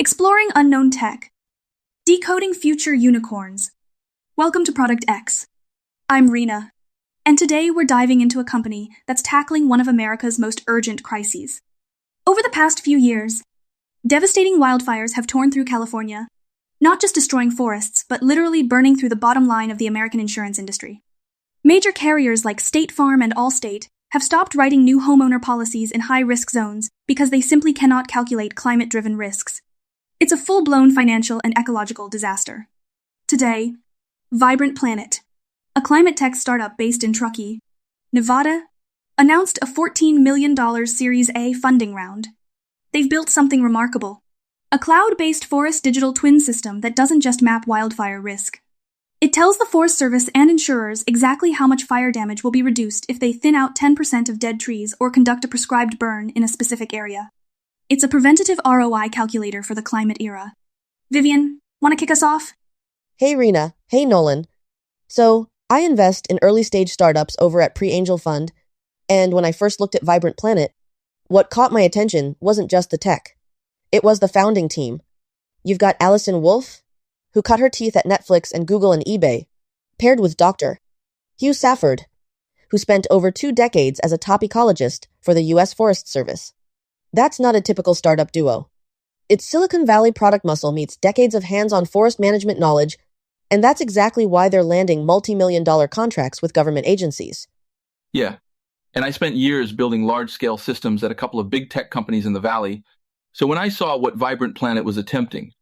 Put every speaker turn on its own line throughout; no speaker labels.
Exploring unknown tech. Decoding future unicorns. Welcome to Product X. I'm Rena, and today we're diving into a company that's tackling one of America's most urgent crises. Over the past few years, devastating wildfires have torn through California, not just destroying forests, but literally burning through the bottom line of the American insurance industry. Major carriers like State Farm and Allstate have stopped writing new homeowner policies in high-risk zones because they simply cannot calculate climate-driven risks. It's a full-blown financial and ecological disaster. Today, Vibrant Planet, a climate tech startup based in Truckee, Nevada, announced a $14 million Series A funding round. They've built something remarkable, a cloud-based forest digital twin system that doesn't just map wildfire risk. It tells the Forest Service and insurers exactly how much fire damage will be reduced if they thin out 10% of dead trees or conduct a prescribed burn in a specific area. It's a preventative ROI calculator for the climate era. Vivian, want to kick us off?
Hey Rena, hey Nolan. So, I invest in early-stage startups over at Pre-Angel Fund, and when I first looked at Vibrant Planet, what caught my attention wasn't just the tech. It was the founding team. You've got Allison Wolf, who cut her teeth at Netflix and Google and eBay, paired with Dr. Hugh Safford, who spent over 2 decades as a top ecologist for the U.S. Forest Service. That's not a typical startup duo. It's Silicon Valley product muscle meets decades of hands-on forest management knowledge, and that's exactly why they're landing multi-million-dollar contracts with government agencies.
Yeah, and I spent years building large-scale systems at a couple of big tech companies in the Valley, so when I saw what Vibrant Planet was attempting,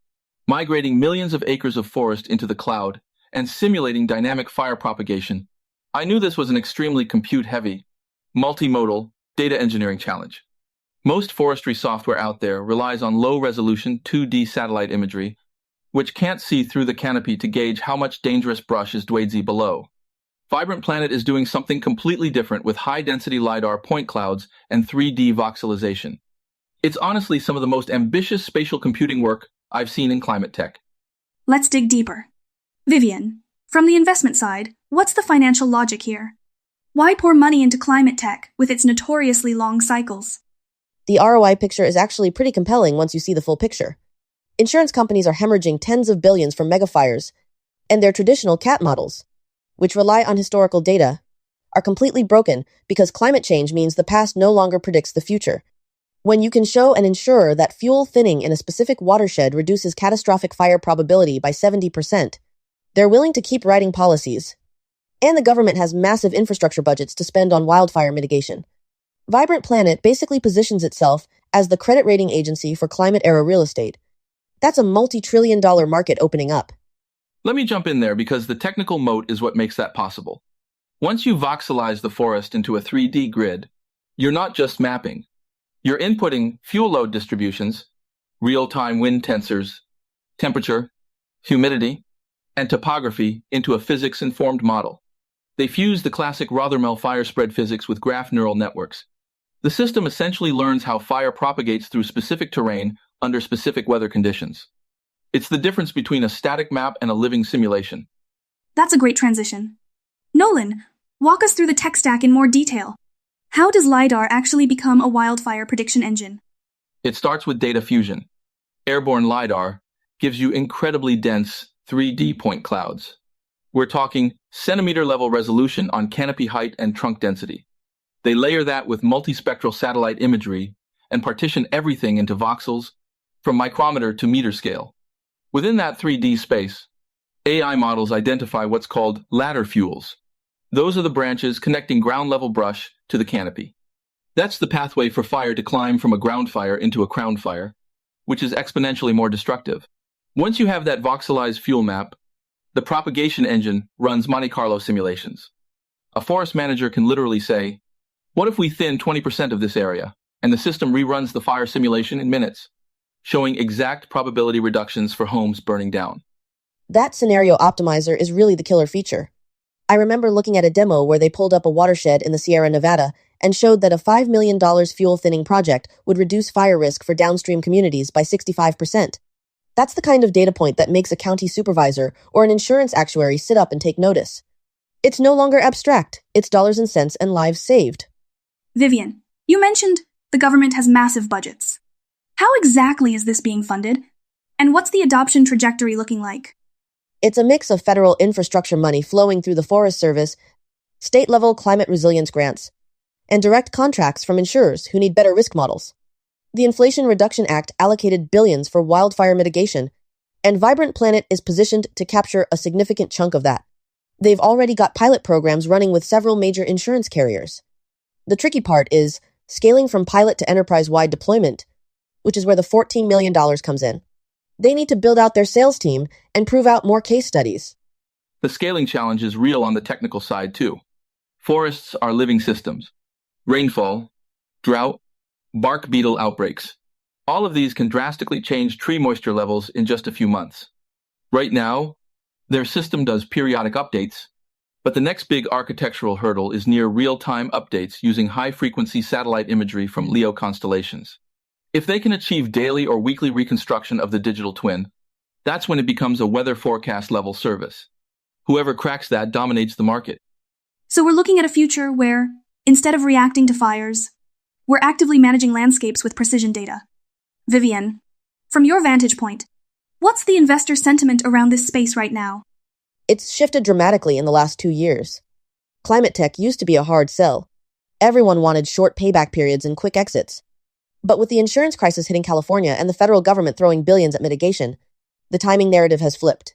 migrating millions of acres of forest into the cloud and simulating dynamic fire propagation, I knew this was an extremely compute-heavy, multimodal data engineering challenge. Most forestry software out there relies on low-resolution 2D satellite imagery, which can't see through the canopy to gauge how much dangerous brush is dwadesy below. Vibrant Planet is doing something completely different with high-density LiDAR point clouds and 3D voxelization. It's honestly some of the most ambitious spatial computing work I've seen in climate tech.
Let's dig deeper. Vivian, from the investment side, what's the financial logic here? Why pour money into climate tech with its notoriously long cycles?
The ROI picture is actually pretty compelling once you see the full picture. Insurance companies are hemorrhaging tens of billions from megafires, and their traditional CAT models, which rely on historical data, are completely broken because climate change means the past no longer predicts the future. When you can show an insurer that fuel thinning in a specific watershed reduces catastrophic fire probability by 70%, they're willing to keep writing policies. And the government has massive infrastructure budgets to spend on wildfire mitigation. Vibrant Planet basically positions itself as the credit rating agency for climate-era real estate. That's a multi-trillion-dollar market opening up.
Let me jump in there because the technical moat is what makes that possible. Once you voxelize the forest into a 3D grid, you're not just mapping. You're inputting fuel load distributions, real-time wind tensors, temperature, humidity, and topography into a physics-informed model. They fuse the classic Rothermel fire spread physics with graph neural networks. The system essentially learns how fire propagates through specific terrain under specific weather conditions. It's the difference between a static map and a living simulation.
That's a great transition. Nolan, walk us through the tech stack in more detail. How does LiDAR actually become a wildfire prediction engine?
It starts with data fusion. Airborne LiDAR gives you incredibly dense 3D point clouds. We're talking centimeter-level resolution on canopy height and trunk density. They layer that with multispectral satellite imagery and partition everything into voxels from micrometer to meter scale. Within that 3D space, AI models identify what's called ladder fuels. Those are the branches connecting ground-level brush to the canopy. That's the pathway for fire to climb from a ground fire into a crown fire, which is exponentially more destructive. Once you have that voxelized fuel map, the propagation engine runs Monte Carlo simulations. A forest manager can literally say, what if we thin 20% of this area? And the system reruns the fire simulation in minutes, showing exact probability reductions for homes burning down.
That scenario optimizer is really the killer feature. I remember looking at a demo where they pulled up a watershed in the Sierra Nevada and showed that a $5 million fuel thinning project would reduce fire risk for downstream communities by 65%. That's the kind of data point that makes a county supervisor or an insurance actuary sit up and take notice. It's no longer abstract, it's dollars and cents and lives saved.
Vivian, you mentioned the government has massive budgets. How exactly is this being funded? And what's the adoption trajectory looking like?
It's a mix of federal infrastructure money flowing through the Forest Service, state-level climate resilience grants, and direct contracts from insurers who need better risk models. The Inflation Reduction Act allocated billions for wildfire mitigation, and Vibrant Planet is positioned to capture a significant chunk of that. They've already got pilot programs running with several major insurance carriers. The tricky part is scaling from pilot to enterprise-wide deployment, which is where the $14 million comes in. They need to build out their sales team and prove out more case studies.
The scaling challenge is real on the technical side, too. Forests are living systems. Rainfall, drought, bark beetle outbreaks. All of these can drastically change tree moisture levels in just a few months. Right now, their system does periodic updates, but the next big architectural hurdle is near real-time updates using high-frequency satellite imagery from LEO constellations. If they can achieve daily or weekly reconstruction of the digital twin, that's when it becomes a weather forecast level service. Whoever cracks that dominates the market.
So we're looking at a future where, instead of reacting to fires, we're actively managing landscapes with precision data. Vivian, from your vantage point, what's the investor sentiment around this space right now?
It's shifted dramatically in the last 2 years. Climate tech used to be a hard sell. Everyone wanted short payback periods and quick exits. But with the insurance crisis hitting California and the federal government throwing billions at mitigation, the timing narrative has flipped.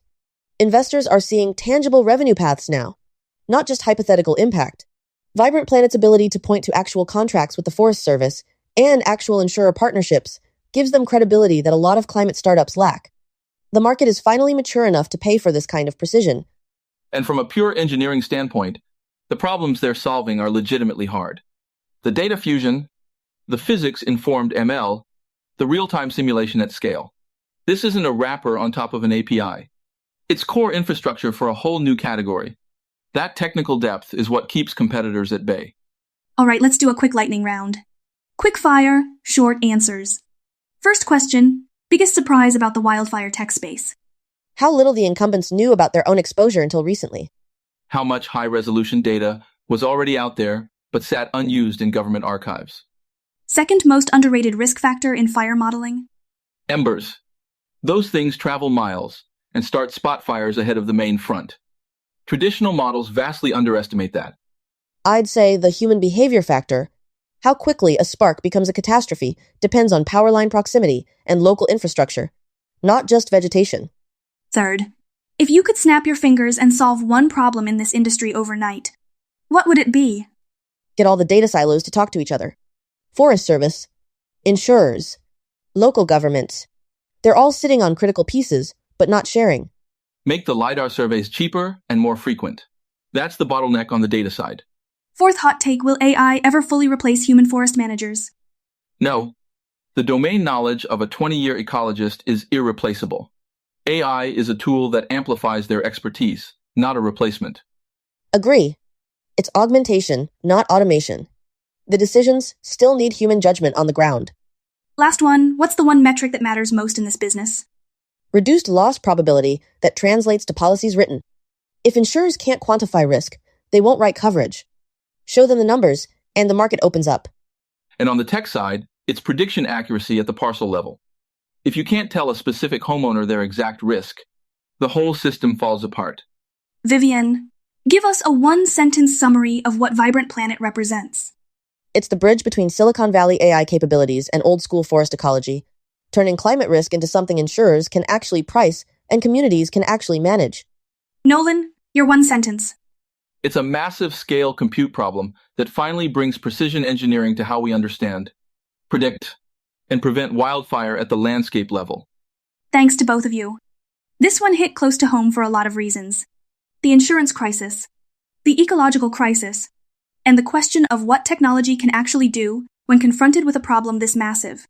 Investors are seeing tangible revenue paths now, not just hypothetical impact. Vibrant Planet's ability to point to actual contracts with the Forest Service and actual insurer partnerships gives them credibility that a lot of climate startups lack. The market is finally mature enough to pay for this kind of precision.
And from a pure engineering standpoint, the problems they're solving are legitimately hard. The data fusion, the physics-informed ML, the real-time simulation at scale. This isn't a wrapper on top of an API. It's core infrastructure for a whole new category. That technical depth is what keeps competitors at bay.
All right, let's do a quick lightning round. Quick fire, short answers. First question, biggest surprise about the wildfire tech space?
How little the incumbents knew about their own exposure until recently.
How much high-resolution data was already out there, but sat unused in government archives.
Second most underrated risk factor in fire modeling?
Embers. Those things travel miles and start spot fires ahead of the main front. Traditional models vastly underestimate that.
I'd say the human behavior factor, how quickly a spark becomes a catastrophe, depends on power line proximity and local infrastructure, not just vegetation.
Third, if you could snap your fingers and solve one problem in this industry overnight, what would it be?
Get all the data silos to talk to each other. Forest Service, insurers, local governments. They're all sitting on critical pieces, but not sharing.
Make the LiDAR surveys cheaper and more frequent. That's the bottleneck on the data side.
Fourth hot take, will AI ever fully replace human forest managers?
No. The domain knowledge of a 20-year ecologist is irreplaceable. AI is a tool that amplifies their expertise, not a replacement.
Agree. It's augmentation, not automation. The decisions still need human judgment on the ground.
Last one, what's the one metric that matters most in this business?
Reduced loss probability that translates to policies written. If insurers can't quantify risk, they won't write coverage. Show them the numbers, and the market opens up.
And on the tech side, it's prediction accuracy at the parcel level. If you can't tell a specific homeowner their exact risk, the whole system falls apart.
Vivian, give us a one-sentence summary of what Vibrant Planet represents.
It's the bridge between Silicon Valley AI capabilities and old-school forest ecology, turning climate risk into something insurers can actually price and communities can actually manage.
Nolan, your one sentence.
It's a massive scale compute problem that finally brings precision engineering to how we understand, predict, and prevent wildfire at the landscape level.
Thanks to both of you. This one hit close to home for a lot of reasons. The insurance crisis, the ecological crisis, and the question of what technology can actually do when confronted with a problem this massive.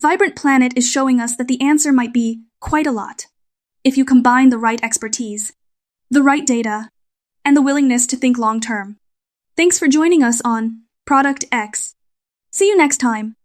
Vibrant Planet is showing us that the answer might be quite a lot, if you combine the right expertise, the right data, and the willingness to think long-term. Thanks for joining us on Product X. See you next time.